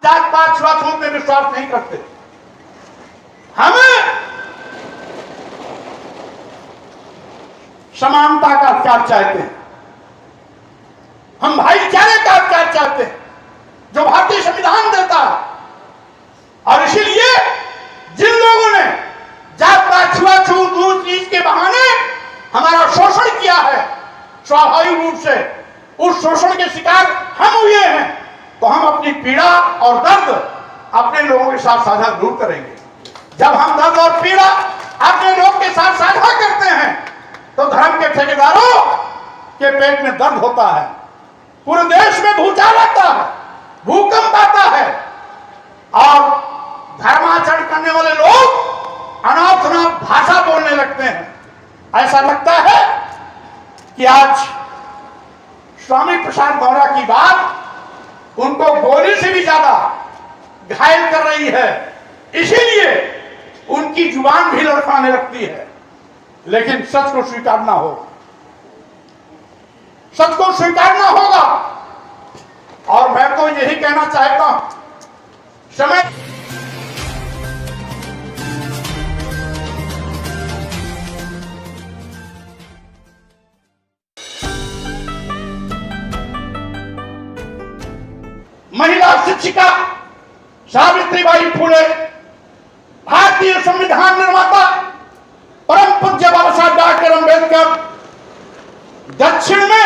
जात पात छुआछूत में विश्वास नहीं करते। हमें समानता का अधिकार चाहते हैं, हम भाईचारे का अधिकार चाहते हैं जो भारतीय संविधान देता है। और इसीलिए जिन लोगों ने जात पात छुआछूत ऊंच नीच के बहाने हमारा शोषण किया है, स्वाभाविक रूप से उस शोषण के शिकार हम हुए हैं, तो हम अपनी पीड़ा और दर्द अपने लोगों के साथ साझा जरूर करेंगे। जब हम दर्द और पीड़ा अपने लोग के साथ साझा करते हैं तो धर्म के ठेकेदारों के पेट में दर्द होता है, पूरे देश में भूचाल आता है, भूकंप आता है और धर्माचरण करने वाले लोग अनाप शनाप भाषा बोलने लगते हैं। ऐसा लगता है कि आज स्वामी प्रसाद गौड़ा की बात उनको गोली से भी ज्यादा घायल कर रही है, इसीलिए उनकी जुबान भी लड़खड़ाने लगती है। लेकिन सच को स्वीकारना होगा, सच को स्वीकारना होगा। और मैं तो यही कहना चाहता हूं, समय महिला शिक्षिका सावित्रीबाई फुले, भारतीय संविधान निर्माता परम पूज्य बाबा साहब डॉक्टर अंबेडकर, दक्षिण में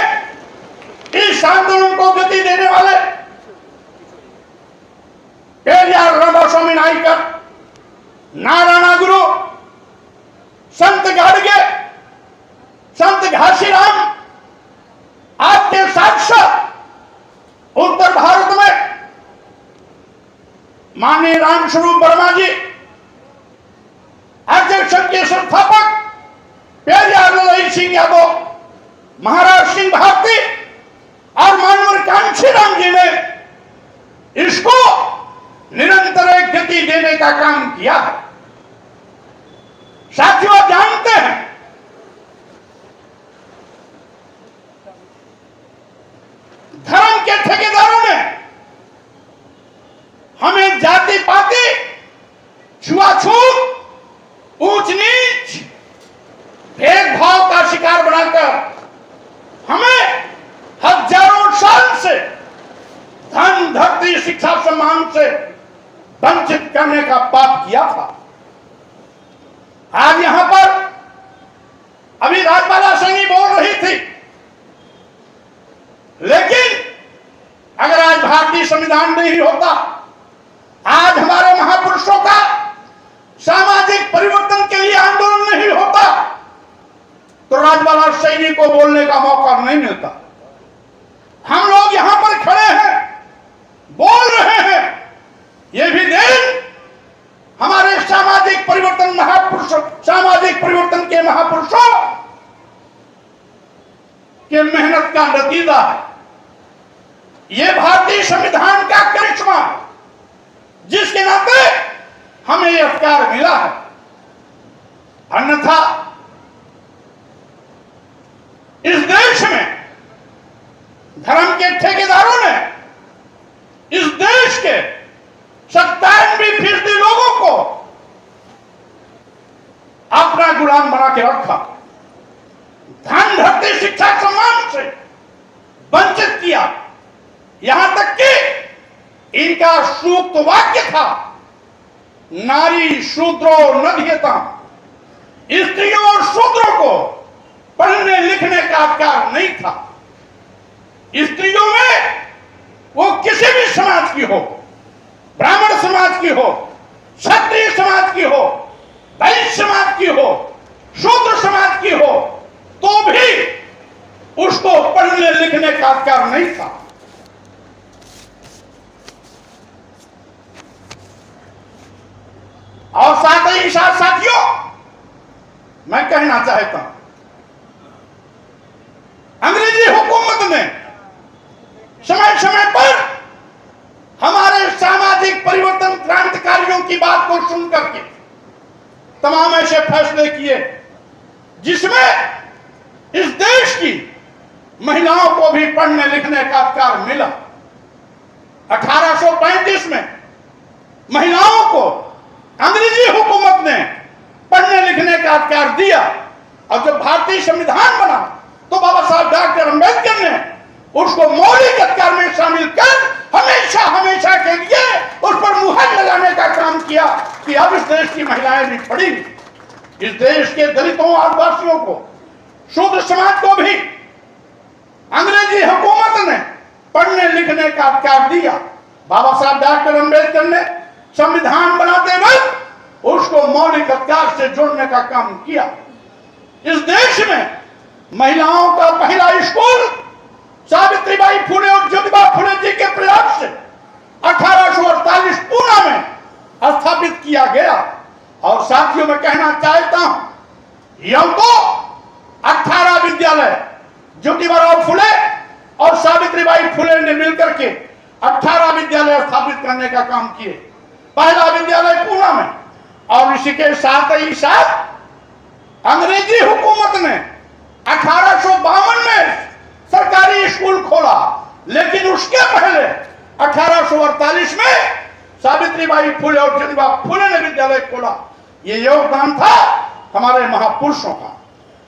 इस आंदोलन को गति देने वाले पेरियार रामास्वामी नायकर, नारायण गुरु, संत गाडगे, संत घासीराम, आपके साक्षात उत्तर भारत में माननीय रामस्वरूप वर्मा जी, अध्यक्ष के संस्थापक पेरियार ललाई सिंह यादव, महाराज सिंह भारती और मानवर कांशीराम जी ने इसको निरंतर एक गति देने का काम किया है। साथियों, आप जानते हैं धर्म के ठेकेदारों ने हमें जाति पाति, छुआछूत, ऊंच नीच, भेदभाव का शिकार बनाकर हमें हजारों साल से धन, धरती, शिक्षा, सम्मान से वंचित करने का पाप किया था। आज यहां पर अभी राजबाला सैनी बोल रही थी, लेकिन अगर आज भारतीय संविधान नहीं होता, आज हमारे महापुरुषों का सामाजिक परिवर्तन के लिए आंदोलन नहीं होता, तो राजबाला सैनी को बोलने का मौका नहीं मिलता। हम लोग यहां पर खड़े हैं, बोल रहे हैं, यह भी दिन हमारे सामाजिक परिवर्तन महापुरुषों, सामाजिक परिवर्तन के महापुरुषों के मेहनत का नतीजा है। यह भारतीय संविधान का करिश्मा, जिसके नाते हमें यह अधिकार मिला है। अन्यथा इस देश में धर्म के ठेकेदारों ने इस देश के 97% लोगों को अपना गुलाम बना के रखा, धन, धरती, शिक्षा, सम्मान से वंचित किया। यहां तक कि इनका सूक्त वाक्य था, नारी शूद्रो न धियता, स्त्रियों और शूद्रों को पढ़ने लिखने का अधिकार नहीं था। स्त्रियों में वो किसी भी समाज की हो, ब्राह्मण समाज की हो, क्षत्रिय समाज की हो, वैश्य समाज की हो, शूद्र समाज की हो, तो भी उसको पढ़ने लिखने का अधिकार नहीं था। और साथ ही साथ साथियों, मैं कहना चाहता हूं, अंग्रेजी हुकूमत ने समय समय पर हमारे सामाजिक परिवर्तन क्रांतिकारियों की बात को सुन करके तमाम ऐसे फैसले किए जिसमें इस देश की महिलाओं को भी पढ़ने लिखने का अधिकार मिला। 1835 में महिलाओं को अंग्रेजी हुकूमत ने पढ़ने लिखने का अधिकार दिया, और जब भारतीय संविधान बना तो बाबा साहब डॉक्टर अंबेडकर ने उसको मौलिक अधिकार में शामिल कर हमेशा हमेशा के लिए उस पर मुहर लगाने का काम किया कि अब इस देश की महिलाएं भी पढ़ेंगी। इस देश के दलितों, आदिवासियों को, शूद्र समाज को भी अंग्रेजी हुकूमत ने पढ़ने लिखने का अधिकार दिया। बाबा साहब डॉक्टर अंबेडकर ने संविधान बनाते वक्त उसको मौलिक अधिकार से जोड़ने का काम किया। इस देश में महिलाओं का पहला स्कूल सावित्रीबाई फुले और ज्योतिबा फुले जी के प्रयास से 1848 पूना में स्थापित किया गया। और साथियों में कहना चाहता हूं, यह तो 18 विद्यालय ज्योतिबा फुले और सावित्रीबाई फुले ने मिलकर के 18 विद्यालय स्थापित करने का काम किए। पहला विद्यालय पूना में, और इसी के साथ ही साथ अंग्रेजी हुकूमत ने 1852 में सरकारी स्कूल खोला, लेकिन उसके पहले 1848 में सावित्रीबाई फुले और ज्योतिबा फुले ने विद्यालय खोला। ये योगदान था हमारे महापुरुषों का।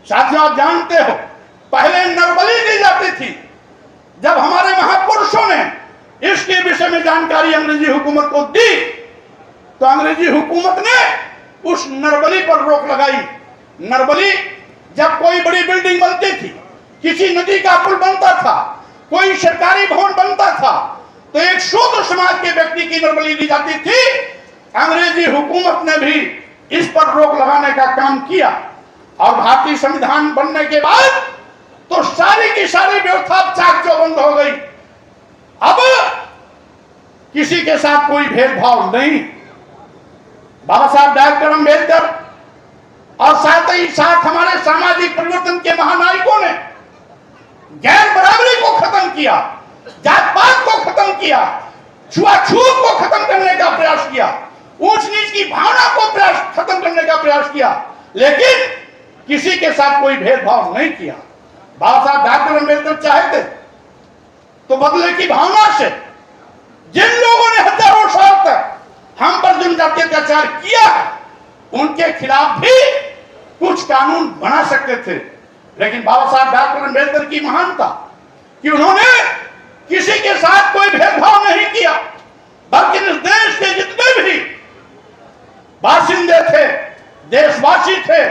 साथियों, आप जानते हो पहले नरबली दी जाती थी। जब हमारे महापुरुषों ने इसके विषय में जानकारी अंग्रेजी हुकूमत को दी तो अंग्रेजी हुकूमत ने उस नरबली पर रोक लगाई। नरबली जब कोई बड़ी बिल्डिंग बनती थी, किसी नदी का पुल बनता था, कोई सरकारी भवन बनता था, तो एक शूद्र समाज के व्यक्ति की नरबली दी जाती थी। अंग्रेजी हुकूमत ने भी इस पर रोक लगाने का काम किया, और भारतीय संविधान बनने के बाद तो सारी की सारी व्यवस्था चाक चौबंद हो गई। अब किसी के साथ कोई भेदभाव नहीं। बाबा साहब डॉक्टर अंबेडकर और साथ ही साथ हमारे सामाजिक परिवर्तन के महानायकों ने गैर बराबरी को खत्म किया, जात पात को खत्म किया, छुआछूत को खत्म करने का प्रयास किया, ऊंच नीच की भावना को खत्म करने का प्रयास किया, लेकिन किसी के साथ कोई भेदभाव नहीं किया। बाबा साहब डॉक्टर अंबेडकर चाहते तो बदले की भावना से जिन लोगों ने हजारों साल तक हम पर जुल्म जातीय अत्याचार किया, उनके खिलाफ भी कुछ कानून बना सकते थे। लेकिन बाबा साहब डॉक्टर अंबेडकर की महानता कि उन्होंने किसी के साथ कोई भेदभाव नहीं किया, बल्कि इस देश के जितने भी बाशिंदे थे, देशवासी थे,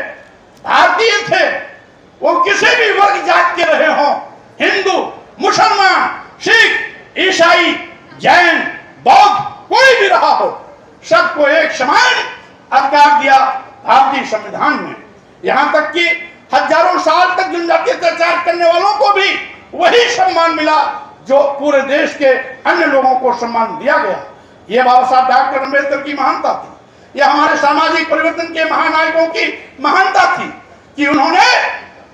भारतीय थे, वो किसी भी वर्ग जात के रहे हों, हिंदू, मुसलमान, सिख, ईसाई, जैन, बौद्ध, कोई भी रहा हो, सबको एक समान अधिकार दिया भारतीय संविधान में। यहां तक कि हजारों साल तक जनजाति अत्याचार करने वालों को भी वही सम्मान मिला जो पूरे देश के अन्य लोगों को सम्मान दिया गया। यह बाबा साहब डॉक्टर अंबेडकर की महानता थी। यह हमारे सामाजिक परिवर्तन के महानायकों की महानता थी कि उन्होंने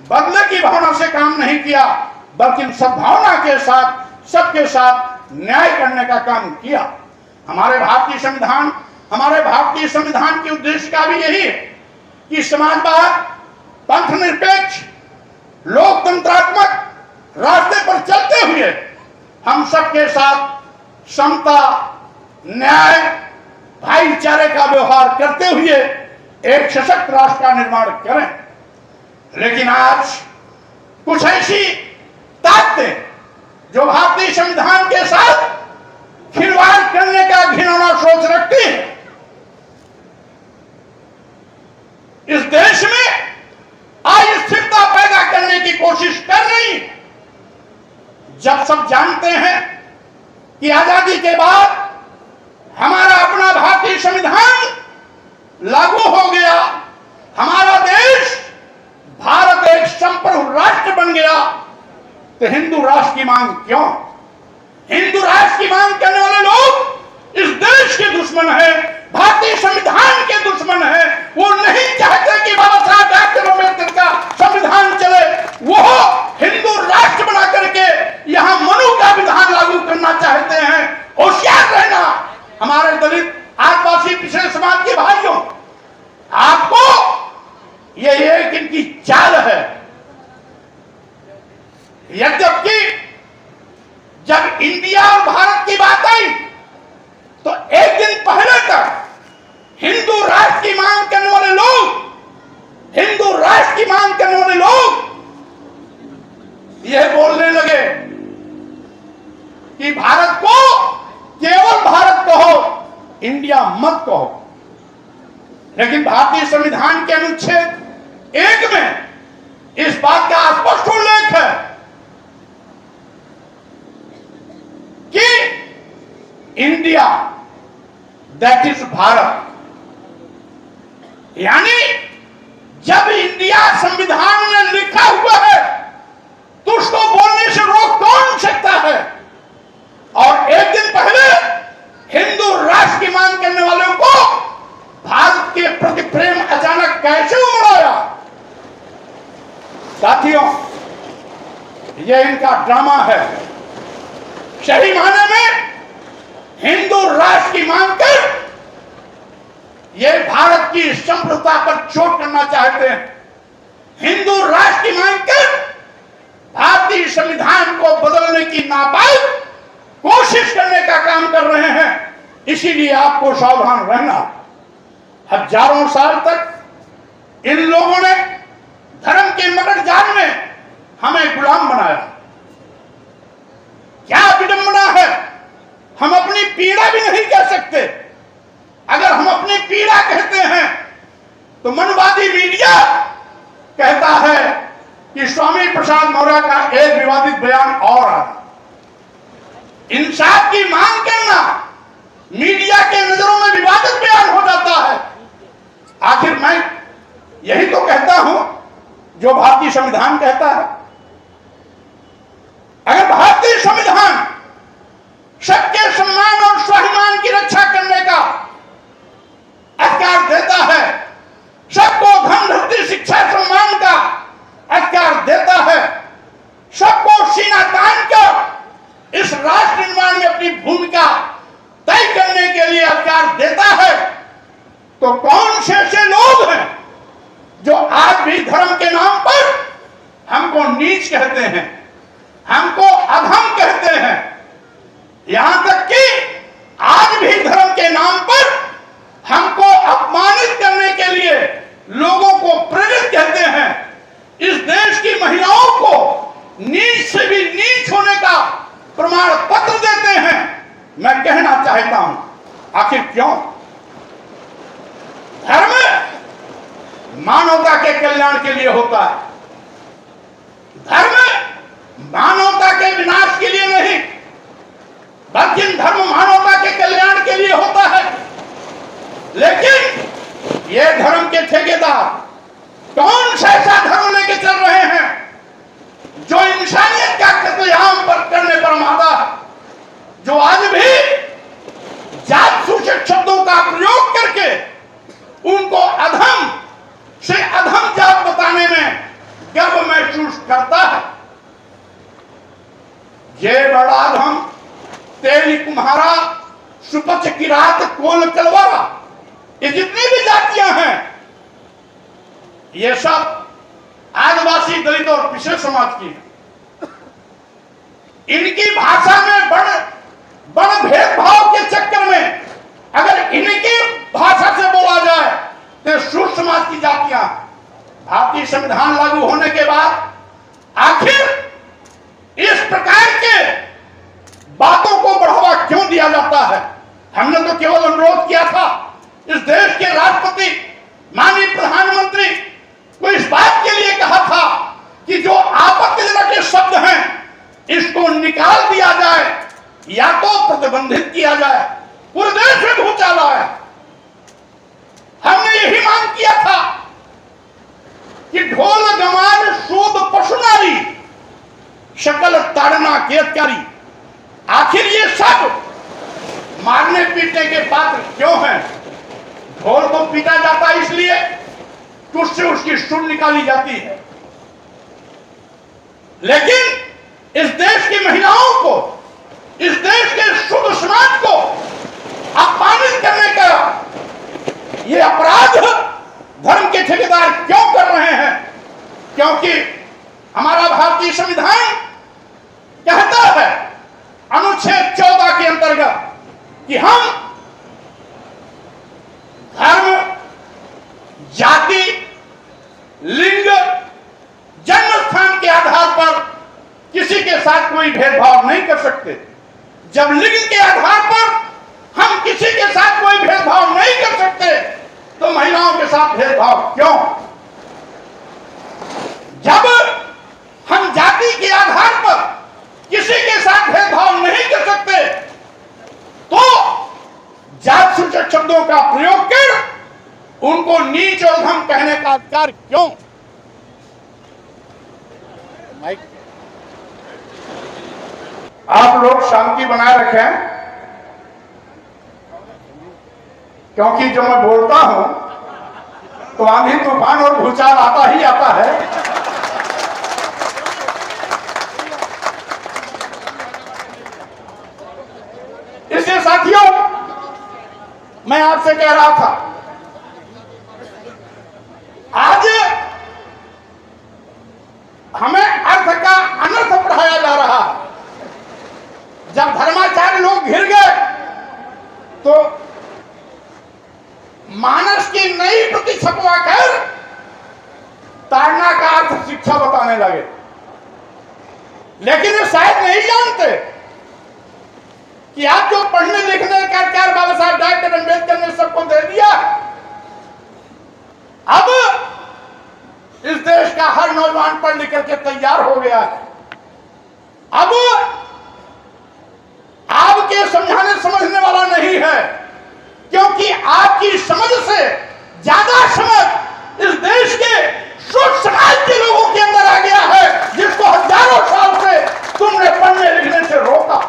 बदले की भावना से काम नहीं किया, बल्कि सद्भावना के साथ सबके साथ न्याय करने का काम किया। हमारे भारतीय संविधान की उद्देश्य का भी यही है कि समाजवाद, पंथ निरपेक्ष, लोकतंत्रात्मक रास्ते पर चलते हुए हम सबके साथ समता, न्याय, भाईचारे का व्यवहार करते हुए एक सशक्त राष्ट्र का निर्माण करें। लेकिन आज कुछ ऐसी ताकतें जो भारतीय संविधान के साथ खिलवाड़ करने का घिनौना सोच रखती है, इस देश में अस्थिरता पैदा करने की कोशिश कर रही है। जब सब जानते हैं कि आजादी के बाद हमारा अपना भारतीय संविधान लागू हो गया, हमारा देश भारत एक संप्रभु राष्ट्र बन गया, तो हिंदू राष्ट्र की मांग क्यों? हिंदू राष्ट्र की मांग करने वाले लोग इस देश के दुश्मन है, भारतीय संविधान के दुश्मन है। वो नहीं चाहते कि बाबा साहब डॉक्टर अंबेडकर का संविधान चले। वो हिंदू राष्ट्र बना करके यहां मनु का विधान लागू करना चाहते हैं। होशियार रहना हमारे दलित, आदिवासी, पिछड़े समाज के भाइयों, आपको ये एक इनकी चाल है। यद्यपि जब इंडिया और भारत की बात आई तो एक दिन पहले तक हिंदू राष्ट्र की मांग करने वाले लोग, हिंदू राष्ट्र की मांग करने वाले लोग यह बोलने लगे कि भारत को केवल भारत कहो, इंडिया मत कहो। लेकिन भारतीय संविधान के अनुच्छेद 1 में इस बात का स्पष्ट उल्लेख है कि इंडिया दैट इज भारत। यानी जब इंडिया संविधान में लिखा हुआ है तो उसको बोलने से रोक कौन सकता है? और एक दिन पहले हिंदू राष्ट्र की मांग करने वालों को भारत के प्रति प्रेम अचानक कैसे उमड़ आया? साथियों, यह इनका ड्रामा है। सही मायने में हिंदू राष्ट्र की मांग कर ये भारत की संप्रभुता पर चोट करना चाहते हैं। हिंदू राष्ट्र की मांग कर भारतीय संविधान को बदलने की नापाक कोशिश करने का काम कर रहे हैं। इसीलिए आपको सावधान रहना। हजारों साल तक इन लोगों ने धर्म के मकड़ जाल में हमें गुलाम बनाया। क्या विडंबना है, हम अपनी पीड़ा भी नहीं कह सकते। अगर हम अपनी पीड़ा कहते हैं तो मनवादी मीडिया कहता है कि स्वामी प्रसाद मौर्य का एक विवादित बयान और आया। इंसाफ की मांग करना मीडिया के नजरों में विवादित बयान हो जाता है। आखिर मैं यही तो कहता हूं जो भारतीय संविधान कहता है। अगर भारतीय संविधान सबके सम्मान और स्वाभिमान की रक्षा करने का अधिकार देता है, सबको धन धरती शिक्षा सम्मान का अधिकार देता है, सबको सीना तान कर इस राष्ट्र निर्माण में अपनी भूमिका तय करने के लिए अधिकार देता है, तो कौन से ऐसे लोग हैं जो आज भी धर्म के नाम पर हमको नीच कहते हैं, हमको अधम कहते हैं? यहां तक कि आज भी धर्म के नाम पर हमको अपमानित करने के लिए लोगों को प्रेरित कहते हैं। इस देश की महिलाओं को नीच से भी नीच होने का प्रमाण पत्र देते हैं। मैं कहना चाहता हूं, आखिर क्यों? धर्म मानवता के कल्याण के लिए होता है। धर्म मानवता के विनाश के लिए नहीं, बल्कि धर्म मानवता के कल्याण के लिए होता है। लेकिन ये धर्म के ठेकेदार कौन सा ऐसा धर्म लेके चल रहे हैं जो इंसानियत का कत्लेआम पर करने पर आमादा है, जो आज भी जात सूचक शब्दों का प्रयोग करके उनको अधम से अधम जात बताने में गर्व महसूस करता है। ये बड़ा अधम तेली कुम्हारा, सुपच किरात, कोल कलवारा, ये जितनी भी जातियां हैं, ये सब आदिवासी, दलित और पिछड़े समाज की हैं। इनकी भाषा में बड़ भेदभाव के चक्कर में अगर इनकी भाषा से बोला जाए तो शूद्र समाज की जातियां। भारतीय संविधान लागू होने के बाद आखिर इस प्रकार के बातों को बढ़ावा क्यों दिया जाता है? हमने तो केवल अनुरोध किया था, इस देश के राष्ट्रपति माननीय प्रधानमंत्री को इस बात के लिए कहा था कि जो आपत्तिजनक शब्द हैं इसको निकाल दिया जाए या तो प्रतिबंधित किया जाए। पूरे देश में भूचाल आया। हमने यही मांग किया था कि ढोल गमान सूद पशुनारी शकल ताड़ना केतकारी, आखिर ये सब मारने पीटने के पात्र क्यों हैं? ढोल को पीटा जाता है इसलिए कि उससे उसकी सुर निकाली जाती है। लेकिन इस देश की महिलाओं को, इस देश के शुद्ध समाज को अपमानित करने का ये अपराध धर्म के ठेकेदार क्यों कर रहे हैं? क्योंकि हमारा भारतीय संविधान कहता है कि हम धर्म, जाति, लिंग, जन्म स्थान के आधार पर किसी के साथ कोई भेदभाव नहीं कर सकते। जब लिंग के आधार पर हम किसी के साथ कोई भेदभाव नहीं कर सकते तो महिलाओं के साथ भेदभाव क्यों? जब हम जाति के आधार पर किसी के साथ भेदभाव नहीं कर सकते तो जात सूचक शब्दों का प्रयोग कर उनको नीच और धम कहने का अधिकार क्यों? माइक आप लोग शांति बनाए रखें, क्योंकि जब मैं बोलता हूं तो आंधी तूफान और भूचाल आता ही आता है। इसलिए साथियों, मैं आपसे कह रहा था, आज हमें अर्थ का अनर्थ पढ़ाया जा रहा है। जब धर्माचार्य लोग घिर गए तो मानस की नई प्रति छपवा कर ताड़ना का अर्थ शिक्षा बताने लगे। लेकिन वे शायद नहीं जानते कि आप जो पढ़ने लिखने का अधिकार बाबा साहब डॉक्टर अम्बेडकर ने सबको दे दिया, अब इस देश का हर नौजवान पढ़ लिख करके तैयार हो गया है। अब आपके समझाने समझने वाला नहीं है, क्योंकि आपकी समझ से ज्यादा समझ इस देश के सोच समाज के लोगों के अंदर आ गया है, जिसको हजारों साल से तुमने पढ़ने लिखने से रोका।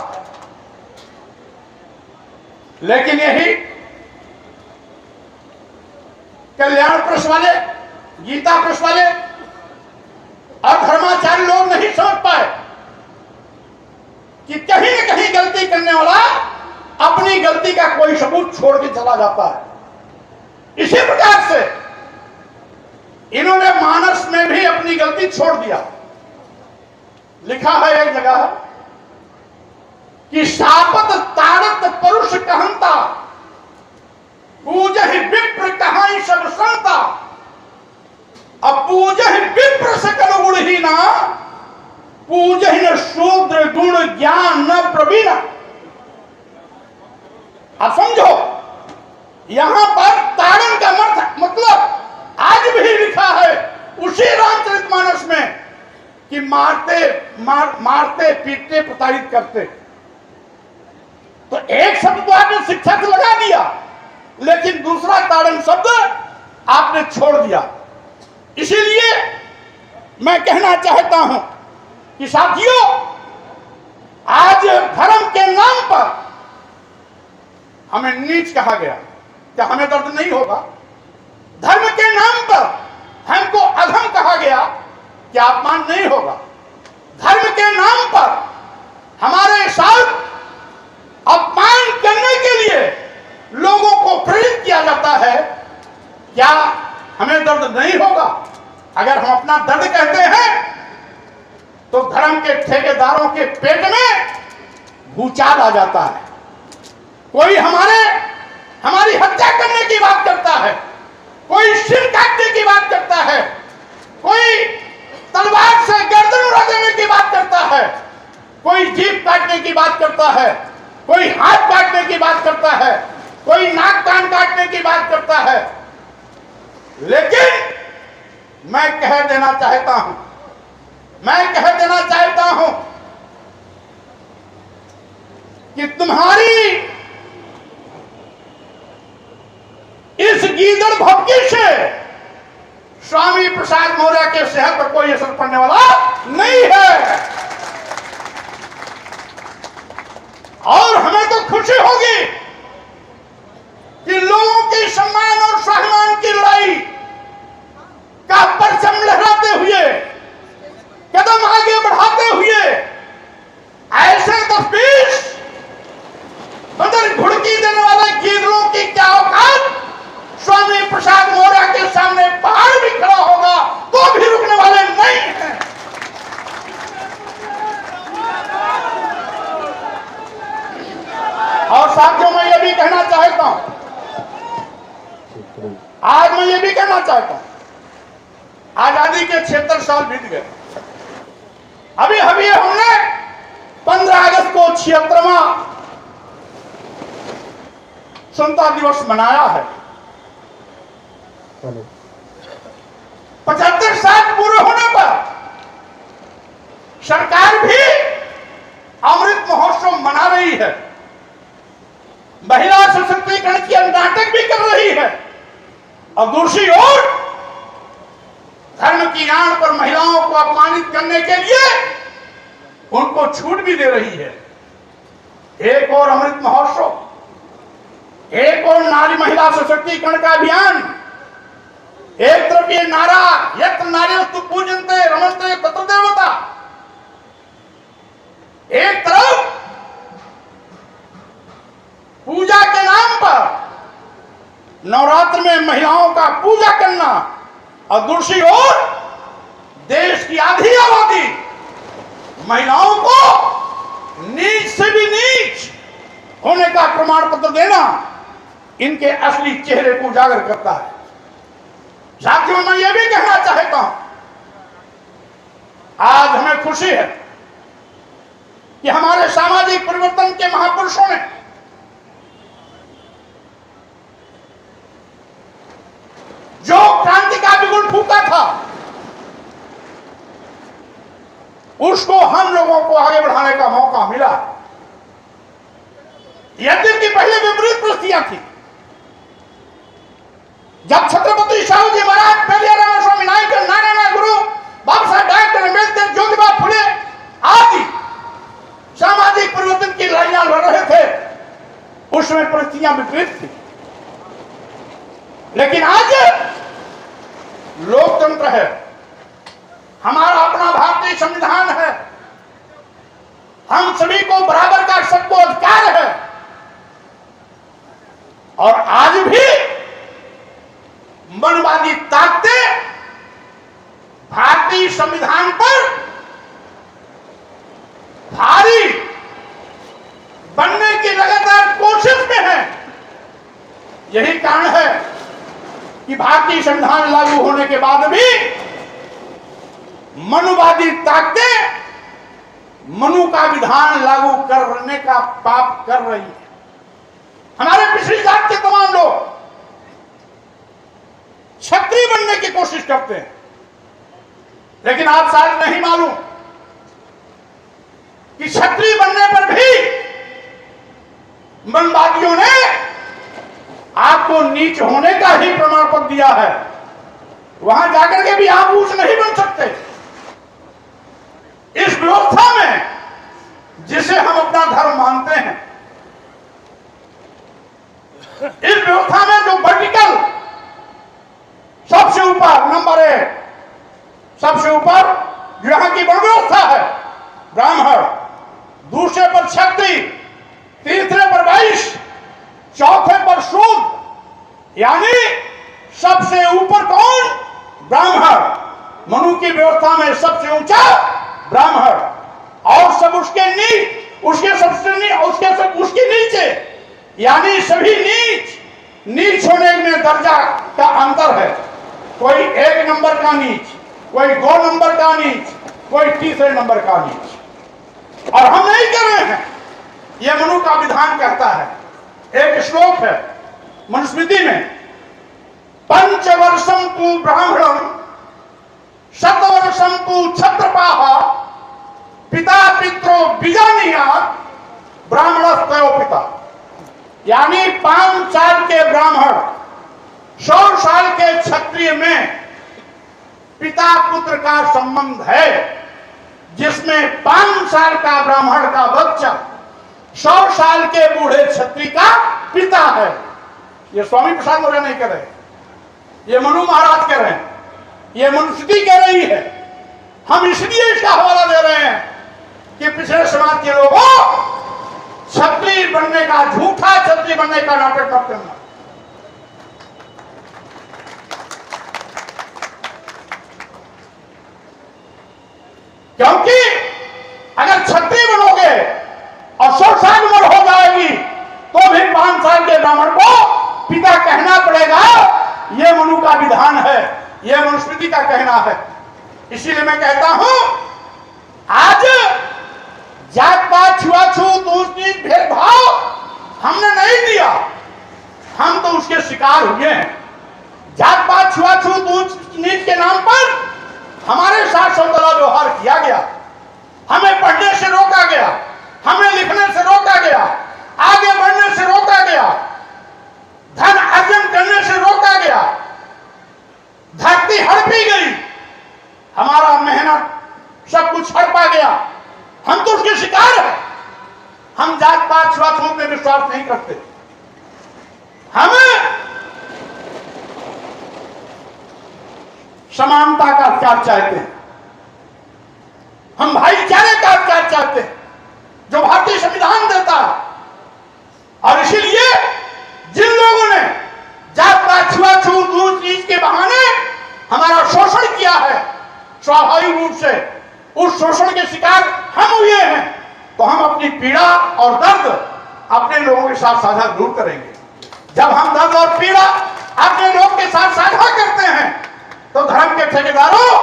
लेकिन यही कल्याण प्रेस वाले, गीता प्रेस वाले और धर्माचार्य लोग नहीं समझ पाए कि कहीं न कहीं गलती करने वाला अपनी गलती का कोई सबूत छोड़ के चला जाता है। इसी प्रकार से इन्होंने मानस में भी अपनी गलती छोड़ दिया। लिखा है एक जगह कि शापत ताड़त परुष कहंता, पूजहि विप्र कहाई सब संता, अब पूजहि विप्र सकल गुणहीना, पूजहि न शूद्र गुण ज्ञान न प्रवीणा। अब समझो, यहां पर ताड़न का मतलब आज भी लिखा है उसी रामचरितमानस में कि मारते पीटते प्रताड़ित करते। तो एक शब्द तो आपने शिक्षा से लगा दिया, लेकिन दूसरा ताड़न शब्द आपने छोड़ दिया। इसीलिए मैं कहना चाहता हूं कि साथियों, आज धर्म के नाम पर हमें नीच कहा गया। क्या हमें दर्द नहीं होगा? धर्म के नाम पर हमको अधम कहा गया, क्या अपमान नहीं होगा? धर्म के नाम पर हमारे साथ अपमान करने के लिए लोगों को प्रेरित किया जाता है, क्या हमें दर्द नहीं होगा? अगर हम अपना दर्द कहते हैं तो धर्म के ठेकेदारों के पेट में भूचाल आ जाता है। कोई हमारी हत्या करने की बात करता है, कोई सिर काटने की बात करता है, कोई तलवार से गर्दन उड़ा देने की बात करता है, कोई जीभ काटने की बात करता है, कोई हाथ काटने की बात करता है, कोई नाक कान काटने की बात करता है। लेकिन मैं कह देना चाहता हूं कि तुम्हारी इस गीदड़ भपकी से स्वामी प्रसाद मौर्य के सेहत पर कोई असर पड़ने वाला नहीं है। और हमें तो खुशी होगी कि लोगों के सम्मान और स्वाभिमान की लड़ाई का परचम लहराते हुए, कदम आगे बढ़ाते हुए ऐसे 10-20 बदल घुड़की देने वाले गीदड़ों की क्या औकात, स्वामी प्रसाद मौर्य के सामने पहाड़ भी खड़ा होगा तो भी रुकने वाले नहीं हैं। और साथियों, आज मैं ये भी कहना चाहता हूं, आजादी के 76 साल बीत गए। अभी अभी हमने 15 अगस्त को 76वां स्वतंत्रता दिवस मनाया है। 75 साल पूरे होने पर सरकार भी अमृत महोत्सव मना रही है, महिला सशक्तिकरण की नाटक भी कर रही है, और दूसरी ओर धर्म की आड़ पर महिलाओं को अपमानित करने के लिए उनको छूट भी दे रही है। एक और अमृत महोत्सव, एक और नारी महिला सशक्तिकरण का अभियान, एक तरफ ये नारा यत्र नार्यस्तु पूजन्ते रमन्ते तत्र देवता, एक तरफ पूजा के नाम पर नवरात्र में महिलाओं का पूजा करना, और दूसरी ओर देश की आधी आबादी महिलाओं को नीच से भी नीच होने का प्रमाण पत्र देना इनके असली चेहरे को उजागर करता है। साथियों, मैं यह भी कहना चाहता हूं, आज हमें खुशी है कि हमारे सामाजिक परिवर्तन के महापुरुषों ने जो क्रांति का बिगुल फूका था, उसको हम लोगों को आगे बढ़ाने का मौका मिला। यद्यपि पहले विपरीत परिस्थितियां थी। जब छत्रपति शाहू जी महाराज, पेरियार स्वामी नायकर, नारायण गुरु, बाबा साहब डॉक्टर अम्बेडकर, ज्योतिबा फुले आदि सामाजिक परिवर्तन की लड़ाइयां लड़ रहे थे, उसमें परिस्थितियां विपरीत थी। लेकिन आज लोकतंत्र है, हमारा अपना भारतीय संविधान है, हम सभी को बराबर का सबको अधिकार है, और आज भी मनवादी ताकतें भारतीय संविधान पर भारी बनने की लगातार कोशिश में है। यही कारण है कि भारतीय संविधान लागू होने के बाद भी मनुवादी ताकतें मनु का विधान लागू करने का पाप कर रही है। हमारे पिछड़ी जात के तमाम लोग क्षत्रिय बनने की कोशिश करते हैं, लेकिन आप शायद नहीं मालूम कि क्षत्रिय बनने पर भी मनवादियों ने आपको नीच होने का ही प्रमाण पत्र दिया है। वहां जाकर के भी आप ऊंच नहीं बन सकते। इस व्यवस्था में जिसे हम अपना धर्म मानते हैं, इस व्यवस्था में जो वर्टिकल सबसे ऊपर नंबर 1, सबसे ऊपर यहां की वर्ण व्यवस्था है ब्राह्मण, दूसरे पर क्षत्रिय, तीसरे पर वैश्य, चौथे पर शूद्र, यानी सबसे ऊपर कौन? ब्राह्मण। मनु की व्यवस्था में सबसे ऊंचा ब्राह्मण, और सब उसके उसके नीचे, यानी सभी नीच होने में दर्जा का अंतर है। कोई 1 नंबर का नीच, कोई 2 नंबर का नीच, कोई तीसरे नंबर का नीच। और हम नहीं कर रहे हैं, यह मनु का विधान कहता है। एक श्लोक है मनुस्मृति में, पंचवर्षम तु ब्राह्मणम शतवर्षम तु क्षत्रपाः पिता पित्रो बीजानीयात् ब्राह्मणस्तयो पिता, यानी 5 साल के ब्राह्मण 100 साल के क्षत्रिय में पिता पुत्र का संबंध है, जिसमें 5 साल का ब्राह्मण का बच्चा 100 साल के बूढ़े क्षत्रिय का पिता है। ये स्वामी प्रसाद मौर्य नहीं कह रहे, ये मनु महाराज कह रहे हैं, ये मनुस्मृति कह रही है। हम इसलिए इसका हवाला दे रहे हैं कि पिछले समाज के लोगों क्षत्रिय बनने का, झूठा क्षत्रिय बनने का नाटक मत करना। क्योंकि अगर क्षत्रिय बनोगे और 100 साल उम्र हो जाएगी तो भी 5 साल के ब्राह्मण को पड़ेगा, ये मनु का विधान है, ये मनुस्मृति का कहना है। इसीलिए मैं कहता हूं आज जात पात छुआछूत ऊंच नीच भेदभाव हमने नहीं दिया, हम तो उसके शिकार हुए हैं। जात पात छुआछूत ऊंच नीच के नाम पर हमारे साथ सौतला व्यवहार किया गया, हमें पढ़ने से रोका गया, हमें लिखने से रोका गया, आगे बढ़ने से रोका गया, धन अर्जन करने से रोका गया, धरती हड़पी गई, हमारा मेहनत सब कुछ हड़पा गया, हम तो उसके शिकार हैं। हम जात पात छुआछूत में विश्वास नहीं करते, हमें समानता का अधिकार चाहते हैं, हम भाईचारे का अधिकार चाहते हैं जो भारतीय संविधान देता है। और इसीलिए जिन लोगों ने जात पात छुआछूत ऊंच नीच के बहाने हमारा शोषण किया है, स्वाभाविक रूप से उस शोषण के शिकार हम हुए हैं, तो हम अपनी पीड़ा और दर्द अपने लोगों के साथ साझा जरूर करेंगे। जब हम दर्द और पीड़ा अपने लोग के साथ साझा करते हैं तो धर्म के ठेकेदारों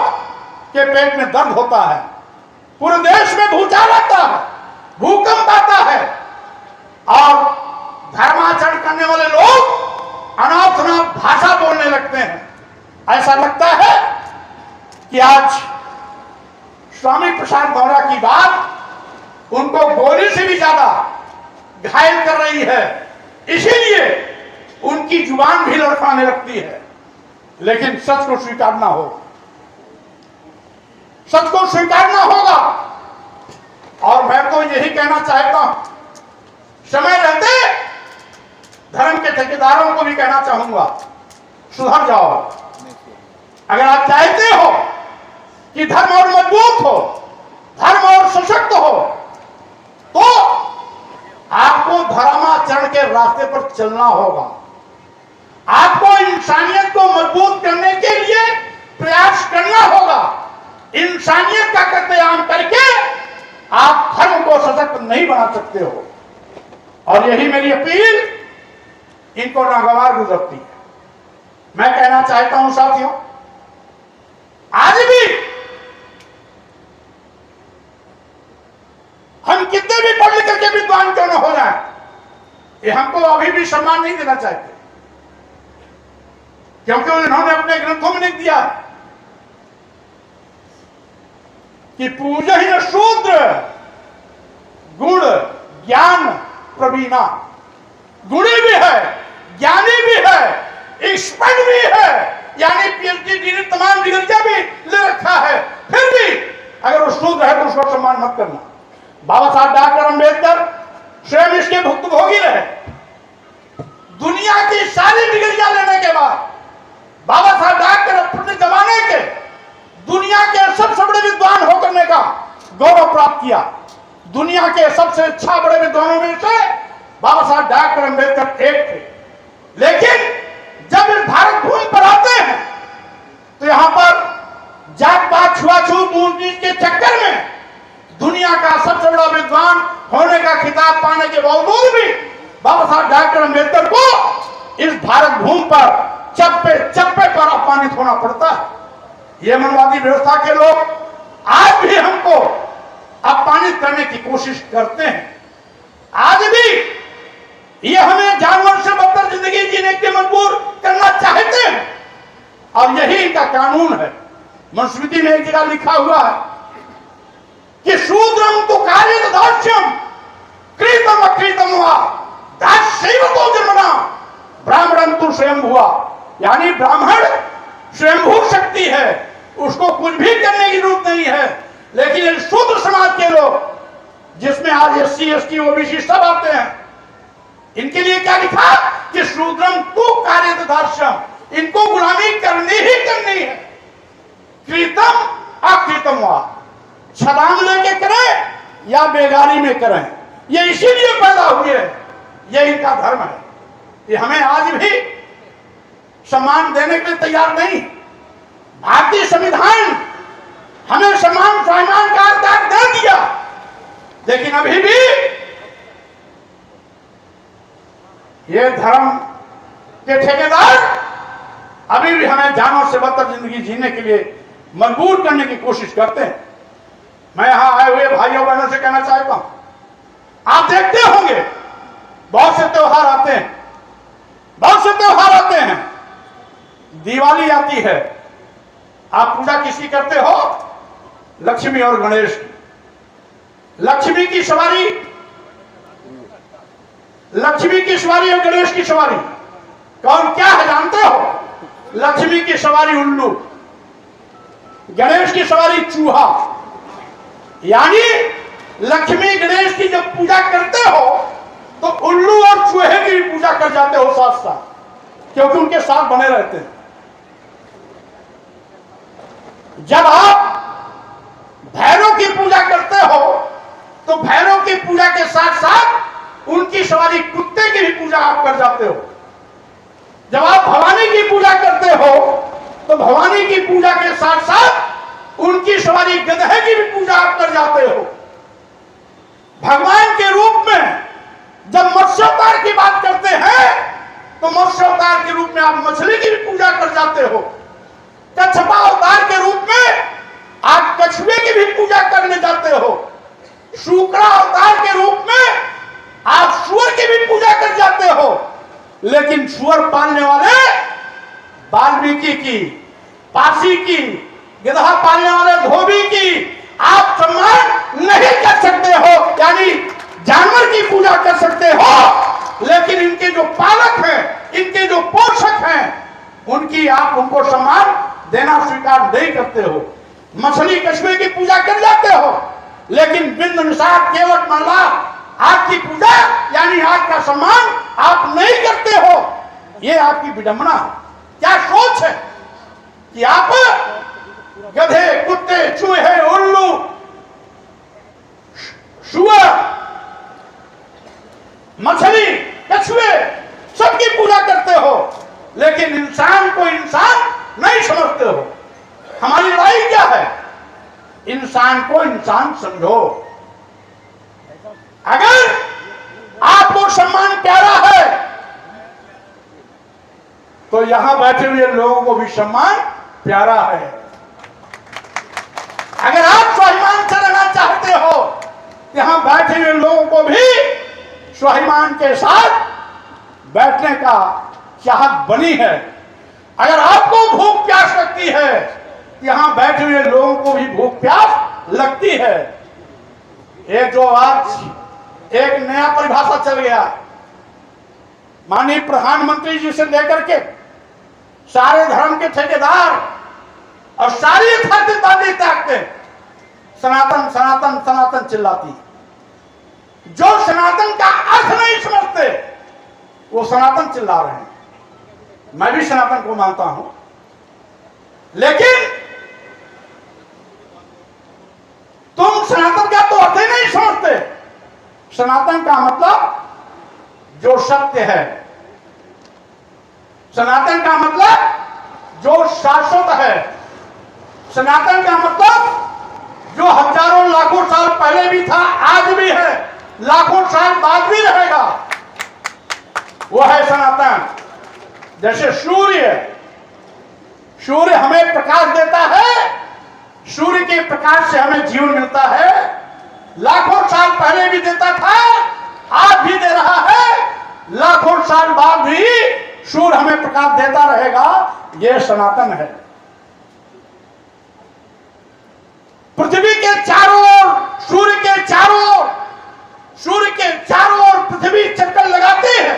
के पेट में दर्द होता है, पूरे देश में भूचाल आता है, भूकंप आता है, और धर्माचरण करने वाले लोग अनाप शनाप भाषा बोलने लगते हैं। ऐसा लगता है कि आज स्वामी प्रसाद गौड़ा की बात उनको गोली से भी ज्यादा घायल कर रही है, इसीलिए उनकी जुबान भी लड़खड़ाने लगती है। लेकिन सच को स्वीकारना होगा, सच को स्वीकारना होगा। और मैं तो यही कहना चाहता हूं, समय रहते धर्म के ठेकेदारों को भी कहना चाहूंगा, सुधर जाओ। अगर आप चाहते हो कि धर्म और मजबूत हो, धर्म और सशक्त हो, तो आपको धर्माचरण के रास्ते पर चलना होगा। आपको इंसानियत को मजबूत करने के लिए प्रयास करना होगा। इंसानियत का कत्लेआम करके आप धर्म को सशक्त नहीं बना सकते हो। और यही मेरी अपील इनको नागवार गुजरती है। मैं कहना चाहता हूं साथियों, आज भी हम कितने भी पढ़ लिख के विद्वान क्यों न हो जाए, ये हमको अभी भी सम्मान नहीं देना चाहते, क्योंकि उन्होंने अपने ग्रंथों में लिख दिया कि पूजहीन शूद्र गुण ज्ञान प्रवीणा। गुणी भी है, ज्ञानी भी है, एक्सपर्ट भी है, यानी पीएचडी डिग्री तमाम डिग्रियां भी ले रखा है, फिर भी अगर वो शूद्र है तो उसका सम्मान मत करना। बाबा साहब डॉक्टर अंबेडकर स्वयं इसके भुक्तभोगी रहे। दुनिया की सारी डिग्रियां लेने के बाद बाबा साहब डॉक्टर अपने जमाने के दुनिया के सबसे बड़े विद्वान होकर का गौरव प्राप्त किया। दुनिया के सबसे अच्छा बड़े विद्वानों में से बाबा साहब डॉक्टर अंबेडकर एक थे। लेकिन जब इस भारत भूमि पर आते हैं तो यहां पर जात पात छुआछूत ऊंच नीच के चक्कर में दुनिया का सबसे बड़ा विद्वान होने का खिताब पाने के बावजूद भी बाबा साहब डॉक्टर अंबेडकर को इस भारत भूमि पर चप्पे चप्पे पर अपमानित होना पड़ता है। ये मनवादी व्यवस्था के लोग आज भी हमको अपमानित करने की कोशिश करते हैं। आज भी ये हमें जानवर से बदतर जिंदगी जीने के मजबूर करना चाहते हैं, और यही इनका कानून है। मनुस्मृति में एक जगह लिखा हुआ है कि शूद्रम तो कार्य दास्यम कृतम अकृतम हुआ दास्यैव तो जन्मना ब्राह्मणम तो स्वयं हुआ। यानी ब्राह्मण स्वयंभू शक्ति है, उसको कुछ भी करने की जरूरत नहीं है। लेकिन शूद्र समाज के लोग जिसमें आज एससी एसटी ओबीसी सब आते हैं, इनके लिए क्या लिखा कि शूद्रम तू कार्य दास्यम, इनको गुलामी करनी ही करनी है। कृतम अकृतम हुआ, छलांग लेके करें या बेगारी में करें, ये इसीलिए पैदा हुए, ये इनका धर्म है। ये हमें आज भी सम्मान देने के लिए तैयार नहीं। भारतीय संविधान हमें सम्मान स्वाभिमान का अधिकार दे दिया, लेकिन अभी भी ये धर्म के ठेकेदार अभी भी हमें जानवर से बदतर जिंदगी जीने के लिए मजबूर करने की कोशिश करते हैं। मैं यहां आए हुए भाइयों बहनों से कहना चाहता हूं, आप देखते होंगे बहुत से त्योहार आते हैं, बहुत से त्योहार आते हैं। दिवाली आती है, आप पूजा किसकी करते हो? लक्ष्मी और गणेश की। लक्ष्मी की सवारी, लक्ष्मी की सवारी और गणेश की सवारी कौन क्या है जानते हो? लक्ष्मी की सवारी उल्लू, गणेश की सवारी चूहा। यानी लक्ष्मी गणेश की जब पूजा करते हो तो उल्लू और चूहे की भी पूजा कर जाते हो साथ साथ, क्योंकि उनके साथ बने रहते हैं। जब आप भैरव की पूजा करते हो तो भैरव की पूजा के साथ साथ उनकी सवारी कुत्ते की भी पूजा आप कर जाते हो। जब आप भवानी की पूजा करते हो तो भवानी की पूजा के साथ साथ उनकी सवारी गधे की भी पूजा आप कर जाते हो। भगवान के रूप में जब मत्स्यावतार की बात करते हैं तो मत्स्यावतार के रूप में आप मछली की भी पूजा कर जाते हो। कच्छपा अवतार के रूप में आप कछुए की भी पूजा करने जाते हो। शुक्रा अवतार के रूप में आप सूअर की भी पूजा कर जाते हो। लेकिन सूअर पालने वाले वाल्मीकि की, पासी की, गधा पालने वाले धोबी की आप सम्मान नहीं कर सकते हो। यानी जानवर की पूजा कर सकते हो, लेकिन इनके जो पालक हैं, इनके जो पोषक हैं, उनकी आप उनको सम्मान देना स्वीकार नहीं करते हो। मछली कछुए की पूजा कर जाते हो, लेकिन बिंद निषाद केवट मल्ला आपकी पूजा यानी आपका सम्मान आप नहीं करते हो। ये आपकी विडंबना है। क्या सोच है कि आप गधे, कुत्ते, चूहे, उल्लू, सूअर, मछली, कछुए सबकी पूजा करते हो, लेकिन इंसान को इंसान नहीं समझते हो। हमारी लड़ाई क्या है? इंसान को इंसान समझो। अगर आपको सम्मान प्यारा है तो यहां बैठे हुए लोगों को भी सम्मान प्यारा है। अगर आप स्वाभिमान से रहना चाहते हो, यहां बैठे हुए लोगों को भी स्वाभिमान के साथ बैठने का चाहत बनी है। अगर आपको भूख प्यास लगती है, यहां बैठे हुए लोगों को भी भूख प्यास लगती है। ये जो आज एक नया परिभाषा चल गया, माननीय प्रधानमंत्री जी से लेकर के सारे धर्म के ठेकेदार और सारी यथार्थवादी ताकतें सनातन सनातन सनातन चिल्लाती। जो सनातन का अर्थ नहीं समझते वो सनातन चिल्ला रहे हैं। मैं भी सनातन को मानता हूं, लेकिन तुम सनातन का तो अर्थ ही नहीं समझते। सनातन का मतलब जो सत्य है, सनातन का मतलब जो शाश्वत है, सनातन का मतलब जो हजारों लाखों साल पहले भी था, आज भी है, लाखों साल बाद भी रहेगा, वो है सनातन। जैसे सूर्य, सूर्य हमें प्रकाश देता है, सूर्य के प्रकाश से हमें जीवन मिलता है। लाखों साल पहले भी देता था, आज भी दे रहा है, लाखों साल बाद भी सूर्य हमें प्रकाश देता रहेगा। यह सनातन है। पृथ्वी के चारों ओर, सूर्य के चारों ओर, सूर्य के चारों ओर पृथ्वी चक्कर लगाती है।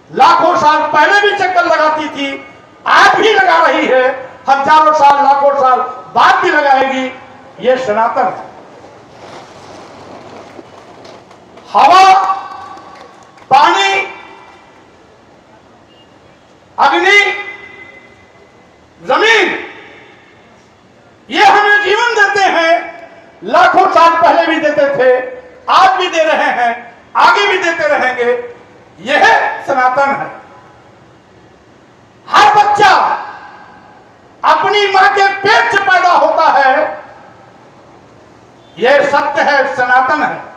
लाखों साल पहले भी चक्कर लगाती थी, आज भी लगा रही है, हजारों साल लाखों साल बाद भी लगाएगी। यह सनातन है। हवा, पानी, अग्नि, जमीन, ये हमें जीवन देते हैं। लाखों साल पहले भी देते थे, आज भी दे रहे हैं, आगे भी देते रहेंगे। यह सनातन है। हर बच्चा अपनी मां के पेट से पैदा होता है, यह सत्य है, सनातन है।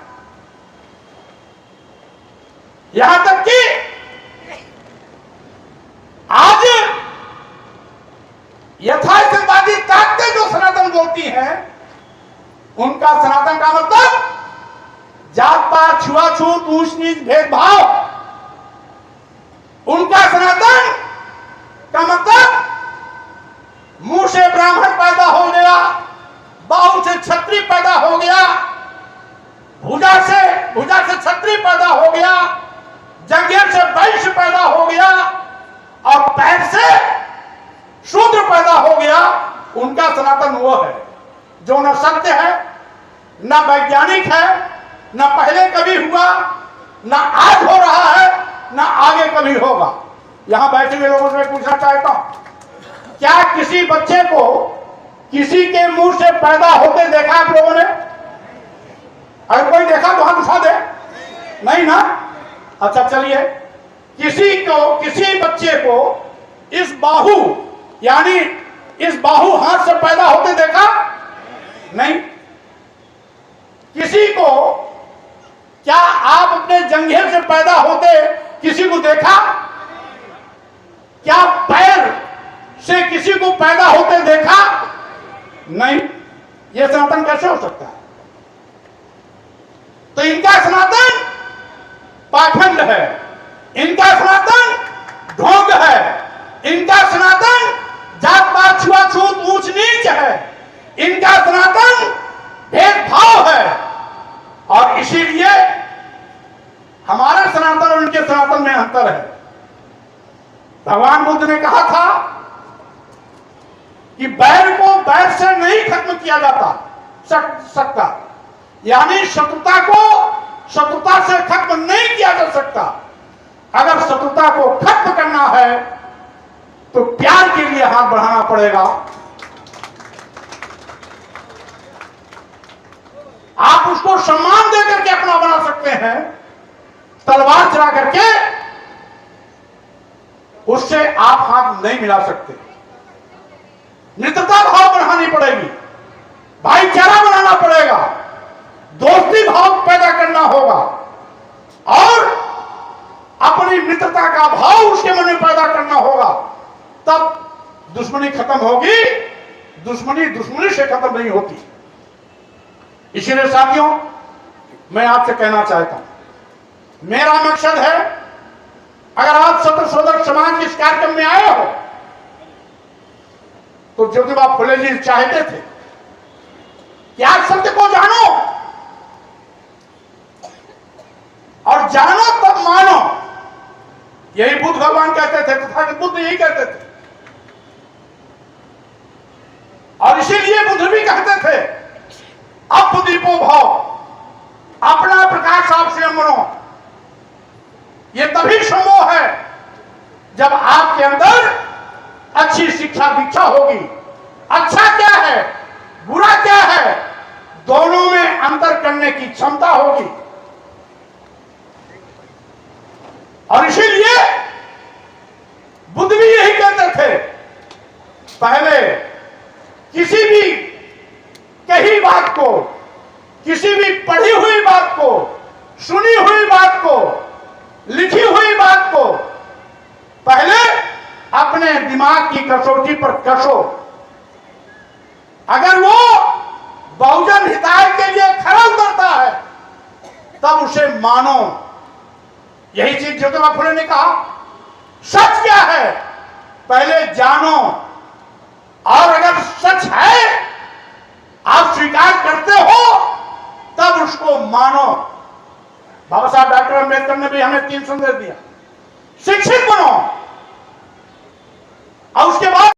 यहां तक कि आज बोलती हैं, उनका सनातन का मतलब जात पात, छुआछूत, ऊंच नीच, भेदभाव। उनका सनातन का मतलब मुंह से ब्राह्मण पैदा हो गया, बाहु से क्षत्रिय पैदा हो गया, भुजा से क्षत्रिय पैदा हो गया, जंघे से वैश्य पैदा हो गया और पैर से शूद्र पैदा हो गया। उनका सनातन वो है जो न सत्य है, न वैज्ञानिक है, न पहले कभी हुआ, न आज हो रहा है, न आगे कभी होगा। यहां बैठे हुए लोगों से पूछना चाहता हूं, क्या किसी बच्चे को किसी के मुंह से पैदा होते देखा आप लोगों ने? अगर कोई देखा तो हाथ उठा दे। नहीं ना? अच्छा चलिए, किसी बच्चे को इस बाहु यानी इस बाहु हाथ से पैदा होते देखा? नहीं। किसी को क्या आप अपने जंघे से पैदा होते किसी को देखा? क्या पैर से किसी को पैदा होते देखा? नहीं। यह सनातन कैसे हो सकता है? तो इनका सनातन पाखंड है, इनका सनातन ढोंग है, इनका सनातन जात पात, छुआछूत, ऊंच नीच है, इनका सनातन भेदभाव है। और इसीलिए हमारे सनातन और उनके सनातन में अंतर है। भगवान बुद्ध ने कहा था कि बैर को बैर से नहीं खत्म किया जाता सकता, यानी शत्रुता को शत्रुता से खत्म नहीं किया जा सकता। अगर शत्रुता को खत्म करना है तो प्यार के लिए हाथ बढ़ाना पड़ेगा। आप उसको सम्मान देकर के अपना बना सकते हैं, तलवार चला करके उससे आप हाथ नहीं मिला सकते। मित्रता भाव बढ़ानी पड़ेगी, भाईचारा बनाना पड़ेगा, दोस्ती भाव पैदा करना होगा और अपनी मित्रता का भाव उसके मन में पैदा करना होगा। तब दुश्मनी खत्म होगी। दुश्मनी से खत्म नहीं होती। इसीलिए साथियों, मैं आपसे कहना चाहता हूं, मेरा मकसद है, अगर आप सत्यशोधक समाज के इस कार्यक्रम में आए हो तो ज्योतिबा फुले जी चाहते थे कि आप सत्य को जानो और जानो तब मानो। यही बुद्ध भगवान कहते थे, तथागत बुद्ध यही कहते थे। और इसीलिए बुद्ध भी कहते थे, अपदीपो भाव, अपना प्रकाश आप स्वयं बनो। यह तभी संभव है जब आपके अंदर अच्छी शिक्षा दीक्षा होगी। अच्छा क्या है, बुरा क्या है, दोनों में अंतर करने की क्षमता होगी। और इसीलिए बुद्ध भी यही कहते थे, पहले किसी भी कही बात को, किसी भी पढ़ी हुई बात को, सुनी हुई बात को, लिखी हुई बात को पहले अपने दिमाग की कसौटी पर कसो। अगर वो बहुजन हिताय के लिए खरा उतरता है तब उसे मानो। यही चीज ज्योतिबा फुले ने कहा, सच क्या है पहले जानो, और अगर सच है आप स्वीकार करते हो तब उसको मानो। बाबा साहब डॉक्टर अंबेडकर ने भी हमें 3 संदेश दिया, शिक्षित बनो और उसके बाद